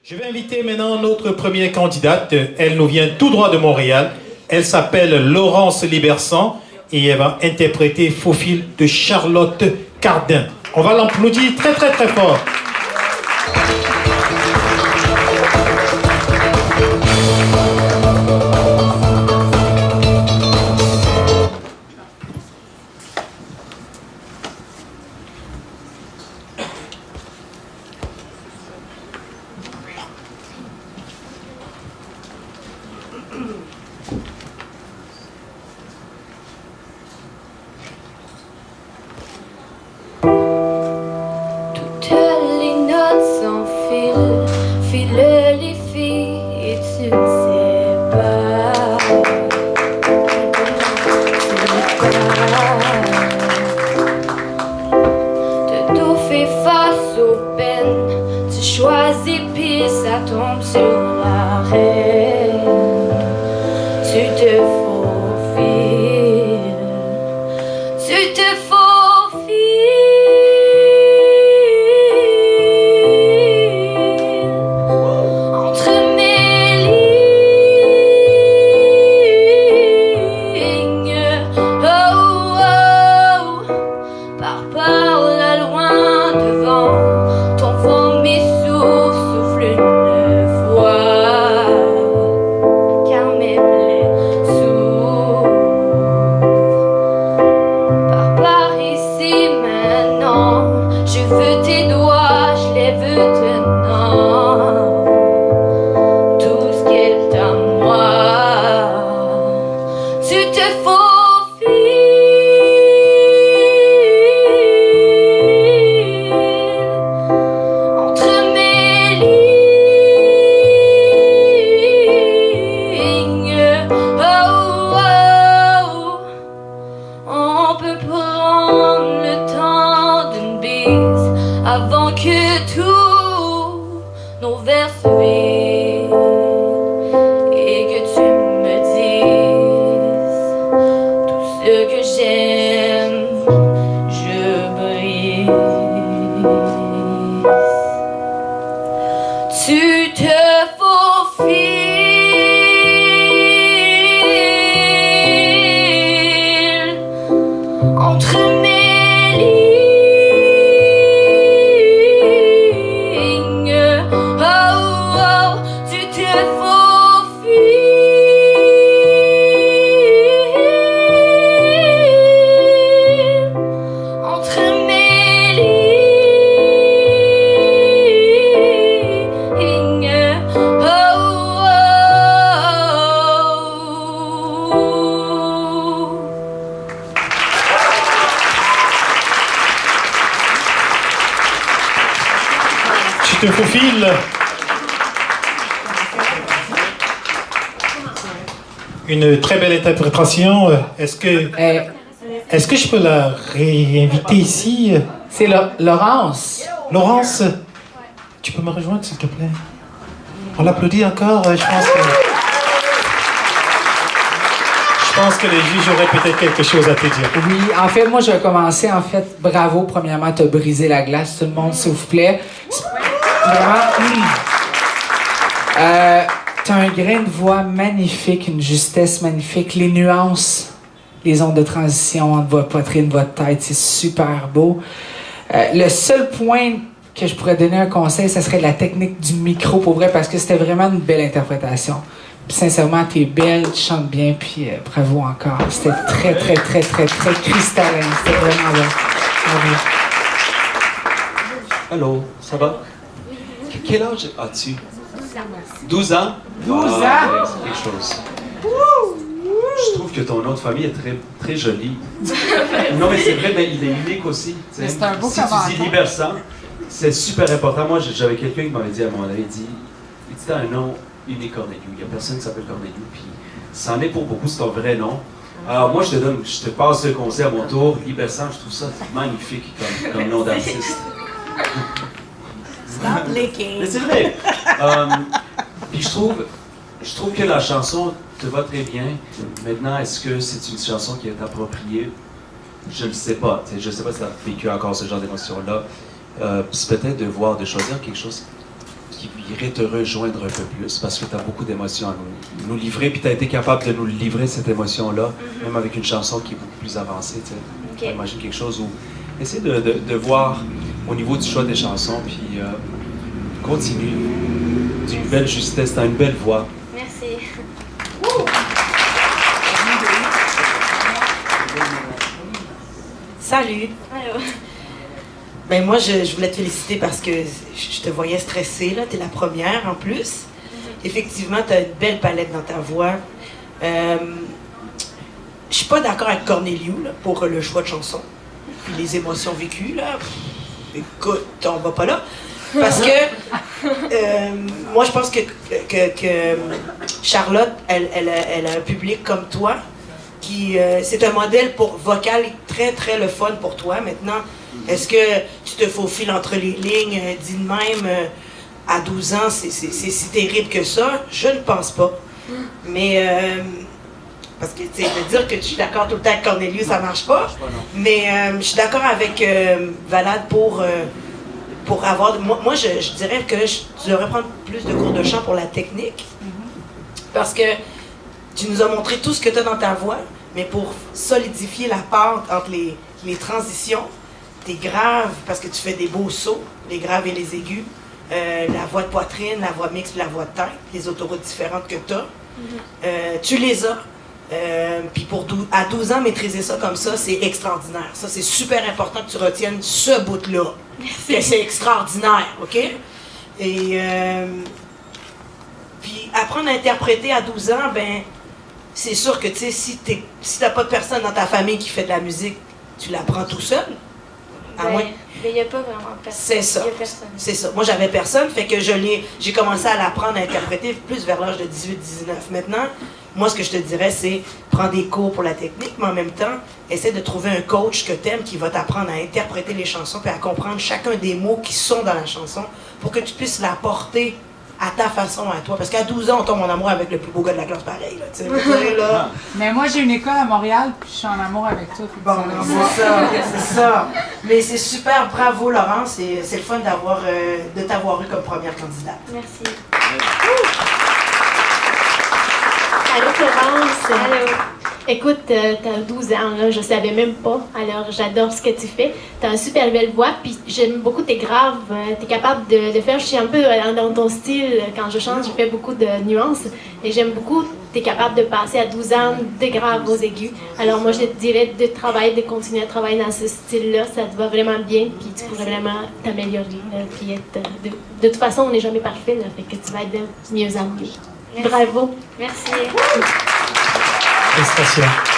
Je vais inviter maintenant notre première candidate. Elle nous vient tout droit de Montréal. Elle s'appelle Laurence Libersan et elle va interpréter Faufile de Charlotte Cardin. On va l'applaudir très très très fort. Faufile. Une très belle interprétation. Est-ce que je peux la réinviter ici? C'est Laurence. Laurence, tu peux me rejoindre s'il te plaît? On l'applaudit encore. Je pense que les juges auraient peut-être quelque chose à te dire. Oui, en fait, moi, je vais commencer. En fait, bravo, premièrement, tu as brisé la glace. Tout le monde, s'il vous plaît. Vraiment, t'as un grain de voix magnifique, une justesse magnifique, les nuances, les ondes de transition entre votre poitrine, votre tête, c'est super beau. Le seul point que je pourrais donner un conseil, ça serait la technique du micro, pour vrai, parce que c'était vraiment une belle interprétation. Puis sincèrement, t'es belle, tu chantes bien, puis bravo encore. C'était très, très, très, très, très cristallin. C'était vraiment bon. Bravo. Allô, ça va? Quel âge as-tu? 12 ans. 12 ans? C'est quelque chose. Je trouve que ton nom de famille est très, très joli. Non, mais c'est vrai, mais il est unique aussi. C'est un beau si tu dis Libersan, c'est super important. Moi, j'avais quelqu'un qui m'avait dit à mon avis, il dit t'as un nom unique, Corneliu. Il n'y a personne qui s'appelle Corneliu. Puis, ça en est pour beaucoup, c'est ton vrai nom. Alors, moi, je te passe le conseil à mon tour. Libersan, je trouve ça magnifique comme nom d'artiste. Stop licking. Mais c'est vrai. Puis je trouve que la chanson te va très bien. Maintenant, est-ce que c'est une chanson qui est appropriée? Je ne sais pas. Je ne sais pas si tu as vécu encore ce genre d'émotion-là. C'est peut-être de choisir quelque chose qui irait te rejoindre un peu plus parce que tu as beaucoup d'émotions à nous livrer, puis tu as été capable de nous livrer cette émotion-là, même avec une chanson qui est beaucoup plus avancée. Okay. Imagine quelque chose où. Essaie de voir au niveau du choix des chansons, puis continue d'une belle justesse, dans une belle voix. Merci. Salut. Allô. Ben moi, je voulais te féliciter parce que je te voyais stressée, là. T'es la première, en plus. Effectivement, t'as une belle palette dans ta voix. Je suis pas d'accord avec Corneliu, là, pour le choix de chanson. Puis les émotions vécues, là. Écoute, on va pas là. Parce que moi, je pense que Charlotte, elle a un public comme toi qui c'est un modèle pour vocal très, très le fun pour toi. Maintenant, est-ce que tu te faufiles entre les lignes, dis de même, à 12 ans, c'est si terrible que ça? Je ne pense pas. Mais, parce que, tu sais, de dire que je suis d'accord tout le temps avec Corneliu, ça marche pas. Mais je suis d'accord avec Valade pour avoir... Moi je dirais que tu devrais prendre plus de cours de chant pour la technique. Parce que tu nous as montré tout ce que tu as dans ta voix, mais pour solidifier la pente entre les transitions, tes graves, parce que tu fais des beaux sauts, les graves et les aigus, la voix de poitrine, la voix mixte, la voix de tête, les autoroutes différentes que tu as, tu les as. Puis à 12 ans, maîtriser ça comme ça, c'est extraordinaire. Ça, c'est super important que tu retiennes ce bout-là. Que c'est extraordinaire, OK? Et puis apprendre à interpréter à 12 ans, ben c'est sûr que, tu sais, si t'as pas de personne dans ta famille qui fait de la musique, tu l'apprends tout seul. Mais il n'y a pas vraiment personne. C'est ça. C'est ça. Moi, j'avais personne, fait que j'ai commencé à l'apprendre à interpréter plus vers l'âge de 18-19. Maintenant, moi, ce que je te dirais, c'est prendre des cours pour la technique, mais en même temps, essaie de trouver un coach que t'aimes qui va t'apprendre à interpréter les chansons puis à comprendre chacun des mots qui sont dans la chanson pour que tu puisses la porter à ta façon, à toi. Parce qu'à 12 ans, on tombe en amour avec le plus beau gars de la classe pareil. Là, tu sais, là. Mais moi, j'ai une école à Montréal, puis je suis en amour avec toi. Bon, c'est ça. Mais c'est super. Bravo, Laurence. C'est le fun de t'avoir eu comme première candidate. Merci. Allô, Florence. Allô. Écoute, t'as 12 ans, là, je savais même pas. Alors, j'adore ce que tu fais. T'as une super belle voix, puis j'aime beaucoup tes graves. T'es capable de faire, je suis un peu dans ton style. Quand je chante, je fais beaucoup de nuances. Et j'aime beaucoup, t'es capable de passer à 12 ans des graves aux aigus. Alors, moi, je te dirais de continuer à travailler dans ce style-là. Ça te va vraiment bien, puis tu pourrais vraiment t'améliorer. Puis de toute façon, on n'est jamais parfait, là, fait que tu vas être de mieux en mieux. Bravo. Merci. Félicitations.